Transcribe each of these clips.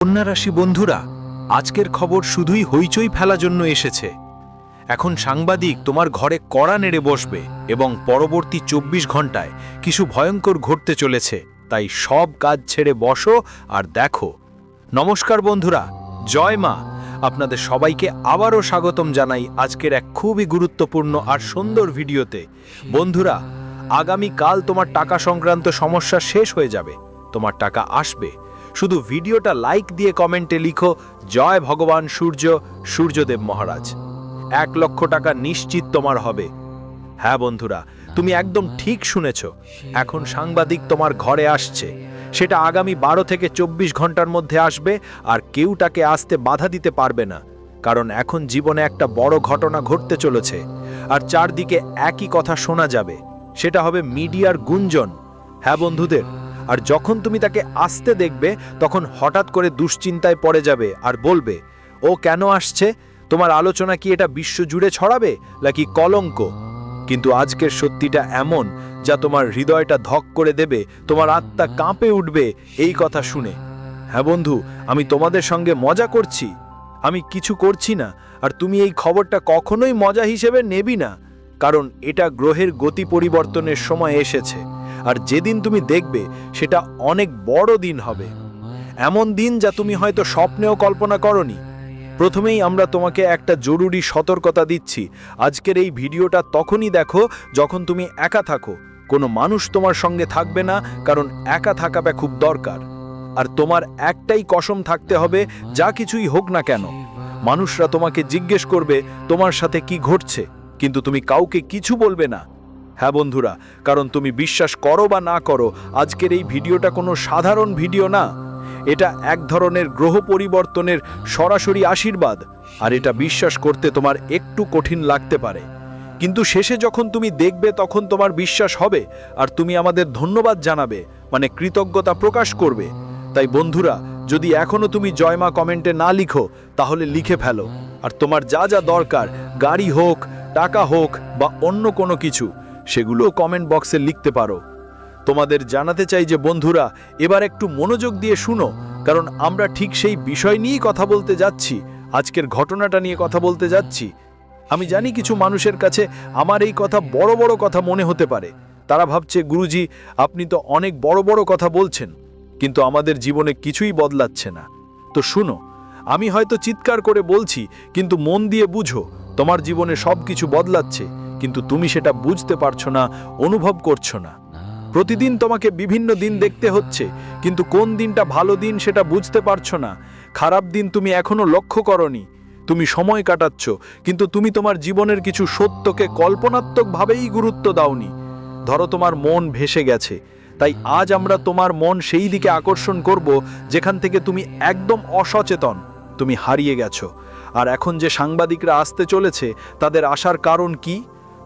কন্যা রাশি বন্ধুরা, আজকের খবর শুধুই হইচই ফেলার জন্য এসেছে। এখন সাংবাদিক তোমার ঘরে কড়া নেড়ে বসবে এবং পরবর্তী ২৪ ঘন্টায় কিছু ভয়ঙ্কর ঘটতে চলেছে, তাই সব কাজ ছেড়ে বসো আর দেখো। নমস্কার বন্ধুরা, জয় মা। আপনাদের সবাইকে আবারও স্বাগতম জানাই আজকের এক খুবই গুরুত্বপূর্ণ আর সুন্দর ভিডিওতে। বন্ধুরা, আগামীকাল তোমার টাকা সংক্রান্ত সমস্যা শেষ হয়ে যাবে, তোমার টাকা আসবে। শুধু ভিডিওটা লাইক দিয়ে কমেন্টে লিখো, জয় ভগবান সূর্য, সূর্যদেব মহারাজ। ১ লক্ষ টাকা নিশ্চিত তোমার হবে। হ্যাঁ বন্ধুরা, তুমি একদম ঠিক শুনেছ। এখন সাংবাদিক তোমার ঘরে আসছে। সেটা আগামী ১২ থেকে ২৪ ঘন্টার মধ্যে আসবে, আর কেউ তাকে আসতে বাধা দিতে পারবে না। কারণ এখন জীবনে একটা বড় ঘটনা ঘটতে চলেছে, আর চারদিকে একই কথা শোনা যাবে। সেটা হবে মিডিয়ার গুঞ্জন। হ্যাঁ বন্ধুদের, আর যখন তুমি তাকে আসতে দেখবে, তখন হঠাৎ করে দুশ্চিন্তায় পড়ে যাবে আর বলবে, ও কেন আসছে? তোমার আলোচনা কি এটা বিশ্বজুড়ে ছড়াবে নাকি কলঙ্ক? কিন্তু আজকের সত্যিটা এমন, যা তোমার হৃদয়টা ধক করে দেবে, তোমার আত্মা কাঁপে উঠবে এই কথা শুনে। হ্যাঁ বন্ধু, আমি তোমাদের সঙ্গে মজা করছি, আমি কিছু করছি না। আর তুমি এই খবরটা কখনোই মজা হিসেবে নেবি না, কারণ এটা গ্রহের গতি পরিবর্তনের সময় এসেছে। আর যেদিন তুমি দেখবে, সেটা অনেক বড় দিন হবে। এমন দিন যা তুমি হয়তো স্বপ্নেও কল্পনা করনি। প্রথমেই আমরা তোমাকে একটা জরুরি সতর্কতা দিচ্ছি। আজকের এই ভিডিওটা তখনই দেখো যখন তুমি একা থাকো। কোনো মানুষ তোমার সঙ্গে থাকবে না, কারণ একা থাকাটা খুব দরকার। আর তোমার একটাই কসম থাকতে হবে, যা কিছুই হোক না কেন। মানুষরা তোমাকে জিজ্ঞেস করবে তোমার সাথে কি ঘটছে, কিন্তু তুমি কাউকে কিছু বলবে না। হ্যাঁ বন্ধুরা, কারণ তুমি বিশ্বাস করো বা না করো, আজকের এই ভিডিওটা কোনো সাধারণ ভিডিও না। এটা এক ধরনের গ্রহ পরিবর্তনের সরাসরি আশীর্বাদ। আর এটা বিশ্বাস করতে তোমার একটু কঠিন লাগতে পারে, কিন্তু শেষে যখন তুমি দেখবে, তখন তোমার বিশ্বাস হবে। আর তুমি আমাদের ধন্যবাদ জানাবে, মানে কৃতজ্ঞতা প্রকাশ করবে। তাই বন্ধুরা, যদি এখনো তুমি জয়মা কমেন্টে না লিখো, তাহলে লিখে ফেলো। আর তোমার যা যা দরকার, গাড়ি হোক, টাকা হোক বা অন্য কোনো কিছু, সেগুলো কমেন্ট বক্সে লিখতে পারো। তোমাদের জানাতে চাই যে বন্ধুরা, এবার একটু মনোযোগ দিয়ে শুনো, কারণ আমরা ঠিক সেই বিষয় নিয়েই কথা বলতে যাচ্ছি। আজকের ঘটনাটা নিয়ে কথা বলতে যাচ্ছি। আমি জানি কিছু মানুষের কাছে আমার এই কথা বড় বড় কথা মনে হতে পারে। তারা ভাবছে, গুরুজি আপনি তো অনেক বড় বড় কথা বলছেন, কিন্তু আমাদের জীবনে কিছুই বদলাচ্ছে না। তো শুনো, আমি হয়তো চিৎকার করে বলছি, কিন্তু মন দিয়ে বুঝো, তোমার জীবনে সব কিছু বদলাচ্ছে, কিন্তু তুমি সেটা বুঝতে পারছো না, অনুভব করছো না। প্রতিদিন তোমাকে বিভিন্ন দিন দেখতে হচ্ছে, কিন্তু কোন দিনটা ভালো দিন সেটা বুঝতে পারছো না। খারাপ দিন তুমি এখনো লক্ষ্য করনি। তুমি সময় কাটাচ্ছ, কিন্তু তুমি তোমার জীবনের কিছু সত্যকে কল্পনাত্মকভাবেই গুরুত্ব দাওনি। ধরো তোমার মন ভেসে গেছে, তাই আজ আমরা তোমার মন সেই দিকে আকর্ষণ করব যেখান থেকে তুমি একদম অসচেতন, তুমি হারিয়ে গেছো। আর এখন যে সাংবাদিকরা আসতে চলেছে, তাদের আসার কারণ কি,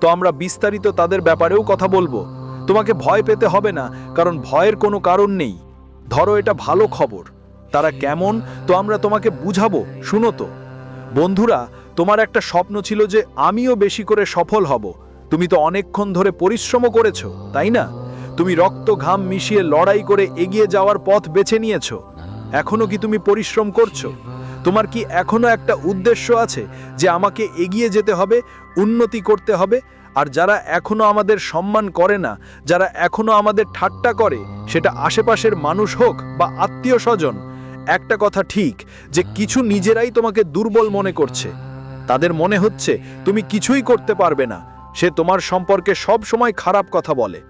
তো আমরা বিস্তারিত তাদের ব্যাপারেও কথা বলবো। তোমাকে ভয় পেতে হবে না, কারণ ভয়ের কোনো কারণ নেই। ধরো এটা ভালো খবর। তারা কেমন, তো আমরা তোমাকে বুঝাবো, শুনো তো। বন্ধুরা, তোমার একটা স্বপ্ন ছিল যে আমিও বেশি করে সফল হব। তুমি তো অনেকক্ষণ ধরে পরিশ্রম করেছো, তাই না? তুমি রক্ত ঘাম মিশিয়ে লড়াই করে এগিয়ে যাওয়ার পথ বেছে নিয়েছো। এখনো কি তুমি পরিশ্রম করছো? তোমার কি এখনো একটা উদ্দেশ্য আছে যে আমাকে এগিয়ে যেতে হবে, উন্নতি করতে হবে? আর যারা এখনো আমাদের সম্মান করে না, যারা এখনো আমাদের ঠাট্টা করে, সেটা আশেপাশের মানুষ হোক বা আত্মীয় স্বজন, একটা কথা ঠিক, যে কিছু নিজেরাই তোমাকে দুর্বল মনে করছে। তাদের মনে হচ্ছে তুমি কিছুই করতে পারবে না। সে তোমার সম্পর্কে সব সময় খারাপ কথা বলে।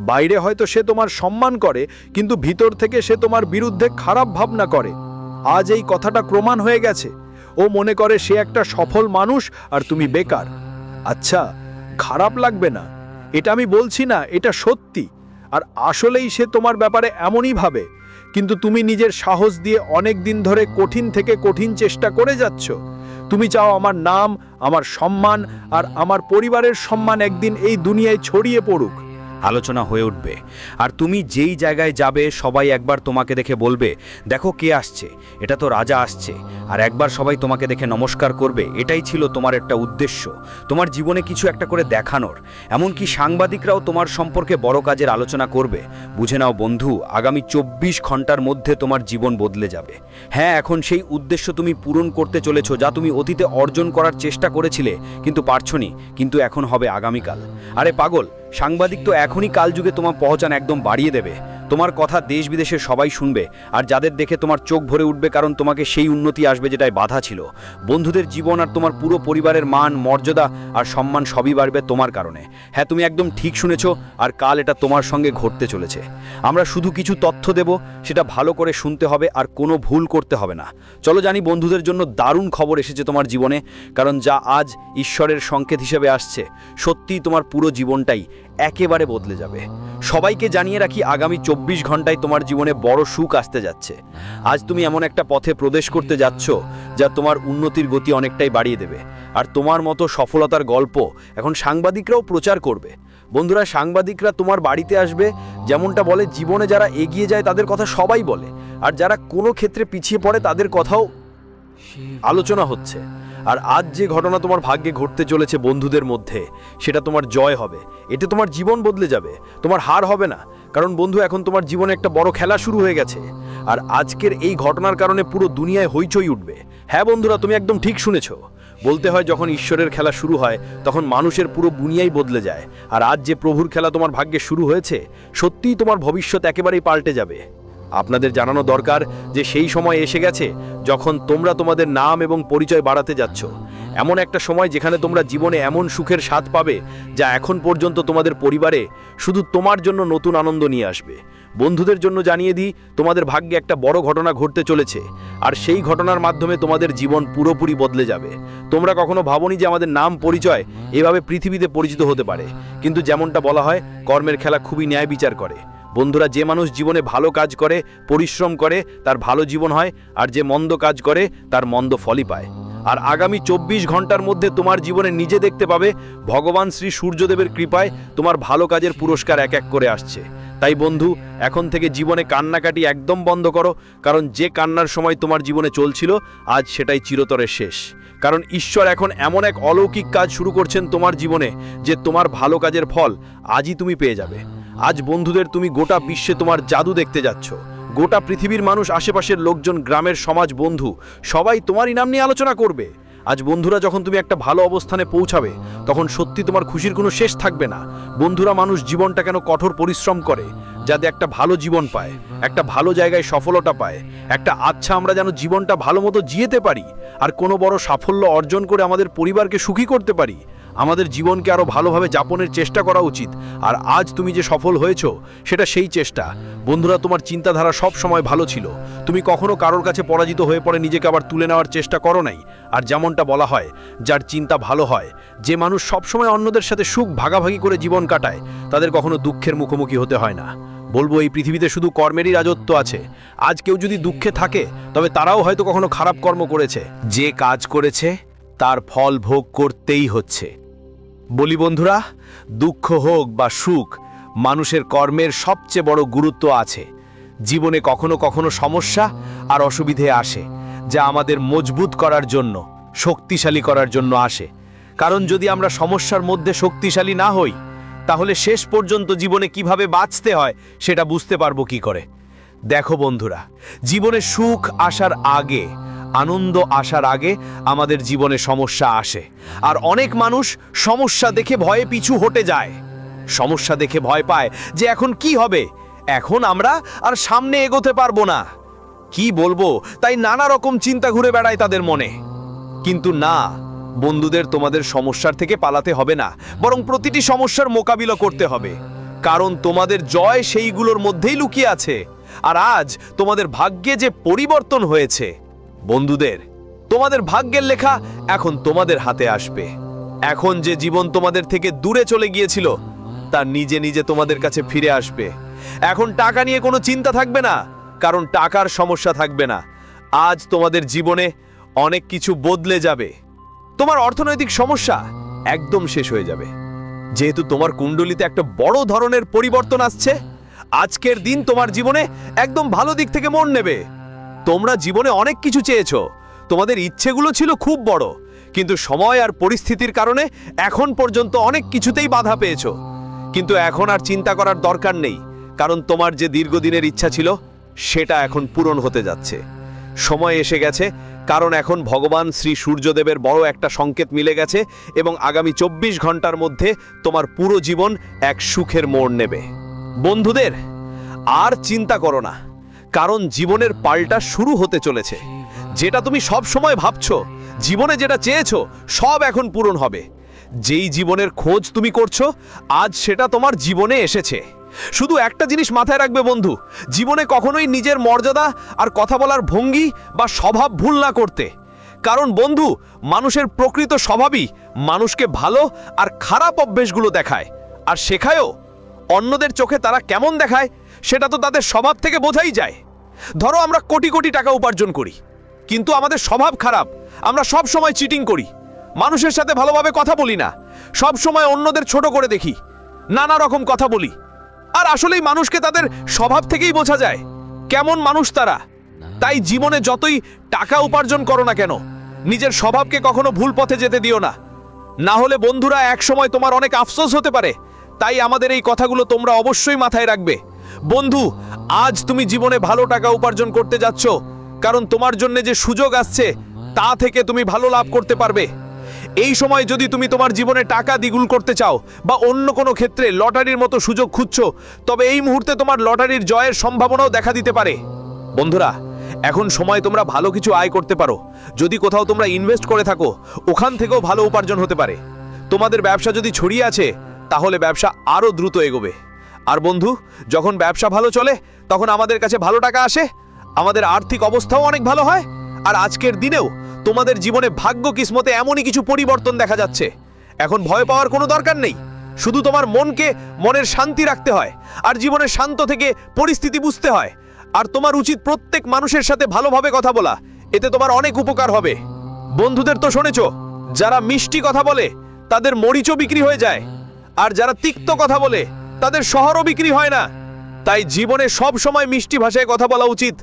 বাইরে হয়তো সে তোমার সম্মান করে, কিন্তু ভিতর থেকে সে তোমার বিরুদ্ধে খারাপ ভাবনা করে। আজ এই কথাটা প্রমাণ হয়ে গেছে। ও মনে করে সে একটা সফল মানুষ আর তুমি বেকার। আচ্ছা, খারাপ লাগবে না, এটা আমি বলছি না, এটা সত্যি। আর আসলেই সে তোমার ব্যাপারে এমনই ভাবে, কিন্তু তুমি নিজের সাহস দিয়ে অনেক দিন ধরে কঠিন থেকে কঠিন চেষ্টা করে যাচ্ছ। তুমি চাও আমার নাম, আমার সম্মান আর আমার পরিবারের সম্মান একদিন এই দুনিয়ায় ছড়িয়ে পড়ুক। আলোচনা হয়ে উঠবে। আর তুমি যেই জায়গায় যাবে সবাই একবার তোমাকে দেখে বলবে, দেখো কে আসছে, এটা তো রাজা আসছে। আর একবার সবাই তোমাকে দেখে নমস্কার করবে। এটাই ছিল তোমার একটা উদ্দেশ্য, তোমার জীবনে কিছু একটা করে দেখানোর। এমনকি সাংবাদিকরাও তোমার সম্পর্কে বড় কাজের আলোচনা করবে। বুঝে নাও বন্ধু, আগামী 24 ঘন্টার মধ্যে তোমার জীবন বদলে যাবে। হ্যাঁ, এখন সেই উদ্দেশ্য তুমি পূরণ করতে চলেছো যা তুমি অতীতে অর্জন করার চেষ্টা করেছিলে কিন্তু পারছনি, কিন্তু এখন হবে আগামীকাল। আরে পাগল, সাংবাদিক তো এখনই কালযুগে তোমার পহচান একদম বাড়িয়ে দেবে। তোমার কথা দেশ বিদেশে সবাই শুনবে, আর যাদের দেখে তোমার চোখ ভরে উঠবে, কারণ তোমাকে সেই উন্নতি আসবে যেটাই বাধা ছিল। বন্ধুদের জীবন আর তোমার পুরো পরিবারের মান, মর্যাদা আর সম্মান সবই বাড়বে তোমার কারণে। হ্যাঁ, তুমি একদম ঠিক শুনেছো, আর কাল এটা তোমার সঙ্গে ঘটতে চলেছে। আমরা শুধু কিছু তথ্য দেব, সেটা ভালো করে শুনতে হবে আর কোনো ভুল করতে হবে না। চলো জানি বন্ধুদের জন্য দারুণ খবর এসেছে তোমার জীবনে, কারণ যা আজ ঈশ্বরের সংকেত হিসেবে আসছে, সত্যিই তোমার পুরো জীবনটাই একেবারে বদলে যাবে। সবাইকে জানিয়ে রাখি, আগামী 24 ঘন্টায় তোমার জীবনে বড় সুখ আসতে যাচ্ছে। আজ তুমি এমন একটা পথে প্রবেশ করতে যাচ্ছ যা তোমার উন্নতির গতি অনেকটাই বাড়িয়ে দেবে। আর তোমার মতো সফলতার গল্প এখন সাংবাদিকরাও প্রচার করবে। বন্ধুরা, সাংবাদিকরা তোমার বাড়িতে আসবে। যেমনটা বলে, জীবনে যারা এগিয়ে যায় তাদের কথা সবাই বলে, আর যারা কোনো ক্ষেত্রে পিছিয়ে পড়ে তাদের কথাও আলোচনা হচ্ছে। আর আজ যে ঘটনা তোমার ভাগ্যে ঘটতে চলেছে বন্ধুদের মধ্যে, সেটা তোমার জয় হবে। এতে তোমার জীবন বদলে যাবে, তোমার হার হবে না। কারণ বন্ধু, এখন তোমার জীবনে একটা বড় খেলা শুরু হয়ে গেছে। আর আজকের এই ঘটনার কারণে পুরো দুনিয়ায় হইচই উঠবে। হ্যাঁ বন্ধুরা, তুমি একদম ঠিক শুনেছ। বলতে হয়, যখন ঈশ্বরের খেলা শুরু হয় তখন মানুষের পুরো দুনিয়াই বদলে যায়। আর আজ যে প্রভুর খেলা তোমার ভাগ্যে শুরু হয়েছে, সত্যিই তোমার ভবিষ্যৎ একেবারেই পাল্টে যাবে। আপনাদের জানানো দরকার যে সেই সময় এসে গেছে যখন তোমরা তোমাদের নাম এবং পরিচয় বাড়াতে যাচ্ছ। এমন একটা সময় যেখানে তোমরা জীবনে এমন সুখের স্বাদ পাবে যা এখন পর্যন্ত তোমাদের পরিবারে শুধু তোমার জন্য নতুন আনন্দ নিয়ে আসবে। বন্ধুদের জন্য জানিয়ে দিই, তোমাদের ভাগ্যে একটা বড় ঘটনা ঘটতে চলেছে, আর সেই ঘটনার মাধ্যমে তোমাদের জীবন পুরোপুরি বদলে যাবে। তোমরা কখনো ভাবোনি যে আমাদের নাম পরিচয় এভাবে পৃথিবীতে পরিচিত হতে পারে, কিন্তু যেমনটা বলা হয়, কর্মের খেলা খুবই ন্যায় বিচার করে। বন্ধুরা, যে মানুষ জীবনে ভালো কাজ করে, পরিশ্রম করে, তার ভালো জীবন হয়, আর যে মন্দ কাজ করে তার মন্দ ফলই পায়। আর আগামী 24 ঘন্টার মধ্যে তোমার জীবনে নিজে দেখতে পাবে ভগবান শ্রী সূর্যদেবের কৃপায় তোমার ভালো কাজের পুরস্কার এক এক করে আসছে। তাই বন্ধু, এখন থেকে জীবনে কান্নাকাটি একদম বন্ধ করো, কারণ যে কান্নার সময় তোমার জীবনে চলছিল আজ সেটাই চিরতরে শেষ। কারণ ঈশ্বর এখন এমন এক অলৌকিক কাজ শুরু করছেন তোমার জীবনে যে তোমার ভালো কাজের ফল আজই তুমি পেয়ে যাবে। আজ বন্ধুদের, তুমি গোটা বিশ্বে তোমার জাদু দেখতে যাচ্ছ। গোটা পৃথিবীর মানুষ, আশেপাশের লোকজন, গ্রামের সমাজ, বন্ধু সবাই তোমারই নাম নিয়ে আলোচনা করবে। আজ বন্ধুরা, যখন তুমি একটা ভালো অবস্থানে পৌঁছাবে তখন সত্যি তোমার খুশির কোনো শেষ থাকবে না। বন্ধুরা, মানুষ জীবনটা কেন কঠোর পরিশ্রম করে যাতে একটা ভালো জীবন পায়, একটা ভালো জায়গায় সফলতা পায়, একটা আমরা যেন জীবনটা ভালো মতো জিয়েতে পারি, আর কোনো বড় সাফল্য অর্জন করে আমাদের পরিবারকে সুখী করতে পারি। আমাদের জীবনকে আরও ভালোভাবে যাপনের চেষ্টা করা উচিত। আর আজ তুমি যে সফল হয়েছো সেটা সেই চেষ্টা। বন্ধুরা, তোমার চিন্তাধারা সব সময় ভালো ছিল। তুমি কখনো কারোর কাছে পরাজিত হয়ে পড়ে নিজেকে আবার তুলে নেওয়ার চেষ্টা করো নাই। আর যেমনটা বলা হয়, যার চিন্তা ভালো হয়, যে মানুষ সবসময় অন্যদের সাথে সুখ ভাগাভাগি করে জীবন কাটায়, তাদের কখনো দুঃখের মুখোমুখি হতে হয় না। বলবো, এই পৃথিবীতে শুধু কর্মেরই রাজত্ব আছে। আজ কেউ যদি দুঃখে থাকে তবে তারাও হয়তো কখনো খারাপ কর্ম করেছে। যে কাজ করেছে তার ফল ভোগ করতেই হচ্ছে। বলি বন্ধুরা, দুঃখ হোক বা সুখ, মানুষের কর্মের সবচেয়ে বড় গুরুত্ব আছে। জীবনে কখনো কখনো সমস্যা আর অসুবিধে আসে, যা আমাদের মজবুত করার জন্য, শক্তিশালী করার জন্য আসে। কারণ যদি আমরা সমস্যার মধ্যে শক্তিশালী না হই, তাহলে শেষ পর্যন্ত জীবনে কিভাবে বাঁচতে হয় সেটা বুঝতে পারবো কি করে। দেখো বন্ধুরা, জীবনে সুখ আসার আগে, আনন্দ আসার আগে আমাদের জীবনে সমস্যা আসে। আর অনেক মানুষ সমস্যা দেখে ভয়ে পিছু হটে যায়। সমস্যা দেখে ভয় পায় যে এখন কি হবে, এখন আমরা আর সামনে এগোতে পারবো না, কি বলবো, তাই নানা রকম চিন্তা ঘুরে বেড়ায় তাদের মনে। কিন্তু না বন্ধুদের, তোমাদের সমস্যার থেকে পালাতে হবে না, বরং প্রতিটি সমস্যার মোকাবিলা করতে হবে। কারণ তোমাদের জয় সেইগুলোর মধ্যেই লুকিয়ে আছে। আর আজ তোমাদের ভাগ্যে যে পরিবর্তন হয়েছে, বন্ধুদের, তোমাদের ভাগ্যের লেখা এখন তোমাদের হাতে আসবে। এখন যে জীবন তোমাদের থেকে দূরে চলে গিয়েছিল তা নিজে নিজে তোমাদের কাছে ফিরে আসবে। এখন টাকা নিয়ে কোনো চিন্তা থাকবে না, কারণ টাকার সমস্যা থাকবে না। আজ তোমাদের জীবনে অনেক কিছু বদলে যাবে। তোমার অর্থনৈতিক সমস্যা একদম শেষ হয়ে যাবে। যেহেতু তোমার কুণ্ডলিতে একটা বড় ধরনের পরিবর্তন আসছে, আজকের দিন তোমার জীবনে একদম ভালো দিক থেকে মন নেবে। তোমরা জীবনে অনেক কিছু চেয়েছো, তোমাদের ইচ্ছেগুলো ছিল খুব বড়, কিন্তু সময় আর পরিস্থিতির কারণে এখন পর্যন্ত অনেক কিছুতেই বাধা পেয়েছো। কিন্তু এখন আর চিন্তা করার দরকার নেই, কারণ তোমার যে দীর্ঘদিনের ইচ্ছা ছিল সেটা এখন পূরণ হতে যাচ্ছে। সময় এসে গেছে, কারণ এখন ভগবান শ্রী সূর্যদেবের বড় একটা সংকেত মিলে গেছে এবং আগামী 24 ঘন্টার মধ্যে তোমার পুরো জীবন এক সুখের মোড় নেবে। বন্ধুদের, আর চিন্তা করো না, কারণ জীবনের পাল্টা শুরু হতে চলেছে। যেটা তুমি সব সময় ভাবছো, জীবনে যেটা চেয়েছো, সব এখন পূরণ হবে। যেই জীবনের খোঁজ তুমি করছো, আজ সেটা তোমার জীবনে এসেছে। শুধু একটা জিনিস মাথায় রাখবে বন্ধু, জীবনে কখনোই নিজের মর্যাদা আর কথা বলার ভঙ্গি বা স্বভাব ভুল না করতে। কারণ বন্ধু, মানুষের প্রকৃত স্বভাবই মানুষকে ভালো আর খারাপ অভ্যেসগুলো দেখায় আর শেখায়ও। অন্যদের চোখে তারা কেমন দেখায় সেটা তো তাদের স্বভাব থেকে বোঝাই যায়। ধরো আমরা কোটি কোটি টাকা উপার্জন করি, কিন্তু আমাদের স্বভাব খারাপ, আমরা সব সময় চিটিং করি, মানুষের সাথে ভালোভাবে কথা বলি না, সব সময় অন্যদের ছোট করে দেখি, নানা রকম কথা বলি। আর আসলেই মানুষকে তাদের স্বভাব থেকেই বোঝা যায় কেমন মানুষ তারা। তাই জীবনে যতই টাকা উপার্জন করো না কেন, নিজের স্বভাবকে কখনো ভুল পথে যেতে দিও না, না হলে বন্ধুরা এক সময় তোমার অনেক আফসোস হতে পারে। তাই আমাদের এই কথাগুলো তোমরা অবশ্যই মাথায় রাখবে। বন্ধু, আজ তুমি জীবনে ভালো টাকা উপার্জন করতে যাচ্ছ, কারণ তোমার জন্য যে সুযোগ আসছে তা থেকে তুমি ভালো লাভ করতে পারবে। এই সময় যদি তুমি তোমার জীবনে টাকা দ্বিগুণ করতে চাও বা অন্য কোনো ক্ষেত্রে লটারির মতো সুযোগ খুঁজছো, তবে এই মুহূর্তে তোমার লটারির জয়ের সম্ভাবনাও দেখা দিতে পারে। বন্ধুরা, এখন সময় তোমরা ভালো কিছু আয় করতে পারো। যদি কোথাও তোমরা ইনভেস্ট করে থাকো, ওখান থেকেও ভালো উপার্জন হতে পারে। তোমাদের ব্যবসা যদি ছড়িয়ে আছে, তাহলে ব্যবসা আরও দ্রুত এগোবে। আর বন্ধু, যখন ব্যবসা ভালো চলে, তখন আমাদের কাছে ভালো টাকা আসে, আমাদের আর্থিক অবস্থাও অনেক ভালো হয়। আর আজকের দিনেও তোমাদের জীবনে ভাগ্য কিসমতে এমনই কিছু পরিবর্তন দেখা যাচ্ছে। এখন ভয় পাওয়ার কোনো দরকার নেই, শুধু তোমার মনের শান্তি রাখতে হয় আর জীবনের শান্ত থেকে পরিস্থিতি বুঝতে হয়। আর তোমার উচিত প্রত্যেক মানুষের সাথে ভালোভাবে কথা বলা, এতে তোমার অনেক উপকার হবে। বন্ধুদের তো শুনেছো, যারা মিষ্টি কথা বলে তাদের মরিচও বিক্রি হয়ে যায়, আর যারা তিক্ত কথা বলে তাদের শহরও বিক্রি হয় না। তাই জীবনে সব সময় মিষ্টি ভাষায় কথা বলা উচিত,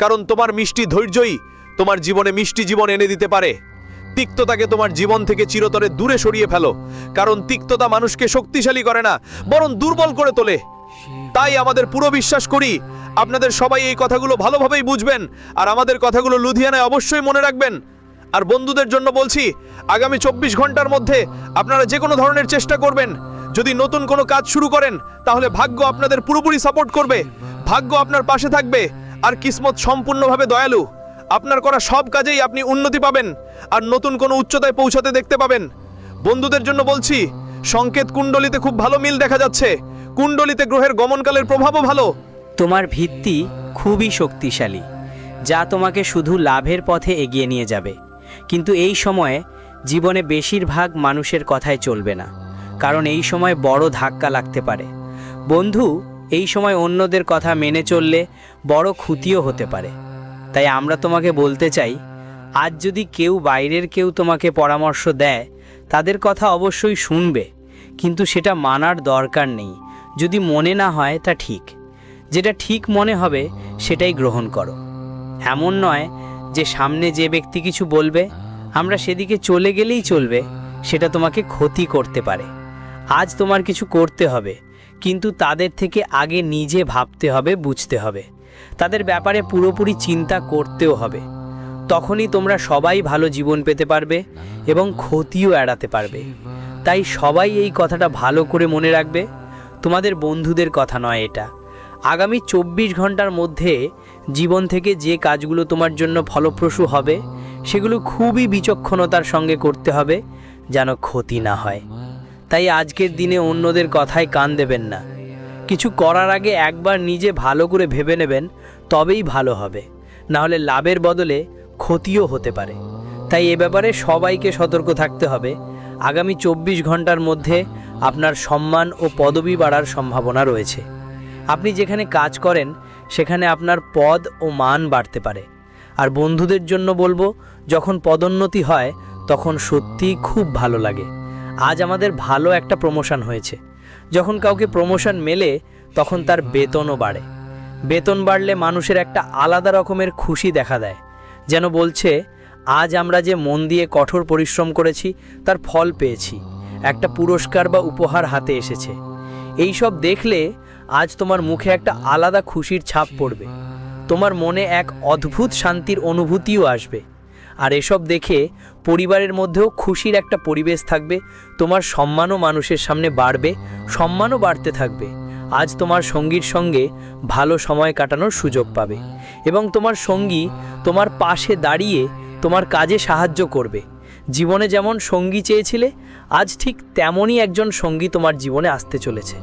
কারণ তোমার মিষ্টি ধৈর্যই তোমার জীবনে মিষ্টি জীবন এনে দিতে পারে। তিক্ততাকে তোমার জীবন থেকে চিরতরে দূরে সরিয়ে ফেলো, কারণ তিক্ততা মানুষকে শক্তিশালী করে না, বরং দুর্বল করে তোলে। তাই আমাদের পুরো বিশ্বাস করি আপনাদের সবাই এই কথাগুলো ভালোভাবেই বুঝবেন আর আমাদের কথাগুলো লুধিয়ানায় অবশ্যই মনে রাখবেন। আর বন্ধুদের জন্য বলছি, আগামী 24 ঘন্টার মধ্যে আপনারা যে কোনো ধরনের চেষ্টা করবেন। যদি নতুন কোনো কাজ শুরু করেন, তাহলে ভাগ্য আপনাদের পুরোপুরি সাপোর্ট করবে, ভাগ্য আপনার পাশে থাকবে, আর কিসমত সম্পূর্ণভাবে দয়ালু। আপনার করা সব কাজেই আপনি উন্নতি পাবেন আর নতুন কোনো উচ্চতায় পৌঁছাতে দেখতে পাবেন। বন্ধুদের জন্য বলছি, সংকেত কুণ্ডলিতে খুব ভালো মিল দেখা যাচ্ছে, কুণ্ডলিতে গ্রহের গমনকালের প্রভাবও ভালো। তোমার ভিত্তি খুবই শক্তিশালী, যা তোমাকে শুধু লাভের পথে এগিয়ে নিয়ে যাবে। কিন্তু এই সময়ে জীবনে বেশিরভাগ মানুষের কথায় চলবে না, কারণ এই সময় বড় ধাক্কা লাগতে পারে। বন্ধু, এই সময় অন্যদের কথা মেনে চললে বড় ক্ষতিও হতে পারে। তাই আমরা তোমাকে বলতে চাই, আজ যদি বাইরের কেউ তোমাকে পরামর্শ দেয়, তাদের কথা অবশ্যই শুনবে, কিন্তু সেটা মানার দরকার নেই। যদি মনে না হয় তা ঠিক, যেটা ঠিক মনে হবে সেটাই গ্রহণ করো। এমন নয় যে সামনে যে ব্যক্তি কিছু বলবে আমরা সেদিকে চলে গেলেই চলবে, সেটা তোমাকে ক্ষতি করতে পারে। আজ তোমার কিছু করতে হবে, কিন্তু তাদের থেকে আগে নিজে ভাবতে হবে, বুঝতে হবে, তাদের ব্যাপারে পুরোপুরি চিন্তা করতেও হবে। তখনই তোমরা সবাই ভালো জীবন পেতে পারবে এবং ক্ষতিও এড়াতে পারবে। তাই সবাই এই কথাটা ভালো করে মনে রাখবে, তোমাদের বন্ধুদের কথা নয় এটা। আগামী 24 ঘন্টার মধ্যে জীবন থেকে যে কাজগুলো তোমার জন্য ফলপ্রসূ হবে, সেগুলো খুবই বিচক্ষণতার সঙ্গে করতে হবে, যেন ক্ষতি না হয়। তাই আজকের দিনে অন্যদের কথায় কান দেবেন না। কিছু করার আগে একবার নিজে ভালো করে ভেবে নেবেন, তবেই ভালো হবে, না হলে লাভের বদলে ক্ষতিও হতে পারে। তাই এ ব্যাপারে সবাইকে সতর্ক থাকতে হবে। আগামী 24 ঘন্টার মধ্যে আপনার সম্মান ও পদবি বাড়ার সম্ভাবনা রয়েছে। আপনি যেখানে কাজ করেন সেখানে আপনার পদ ও মান বাড়তে পারে। আর বন্ধুদের জন্য বলবো, যখন পদোন্নতি হয় তখন সত্যিই খুব ভালো লাগে। আজ আমাদের ভালো একটা প্রমোশন হয়েছে। যখন কাউকে প্রমোশন মেলে তখন তার বেতনও বাড়ে। বেতন বাড়লে মানুষের একটা আলাদা রকমের খুশি দেখা দেয়, যেন বলছে আজ আমরা যে মন দিয়ে কঠোর পরিশ্রম করেছি তার ফল পেয়েছি, একটা পুরস্কার বা উপহার হাতে এসেছে। এই সব দেখলে আজ তোমার মুখে একটা আলাদা খুশির ছাপ পড়বে, তোমার মনে এক অদ্ভুত শান্তির অনুভূতিও আসবে। আর এসব দেখে পরিবারের মধ্যেও খুশির একটা পরিবেশ থাকবে, তোমার সম্মানও মানুষের সামনে বাড়বে, সম্মানও বাড়তে থাকবে। আজ তোমার সঙ্গীর সঙ্গে ভালো সময় কাটানোর সুযোগ পাবে এবং তোমার সঙ্গী তোমার পাশে দাঁড়িয়ে তোমার কাজে সাহায্য করবে। জীবনে যেমন সঙ্গী চেয়েছিলে, আজ ঠিক তেমনই একজন সঙ্গী তোমার জীবনে আসতে চলেছে।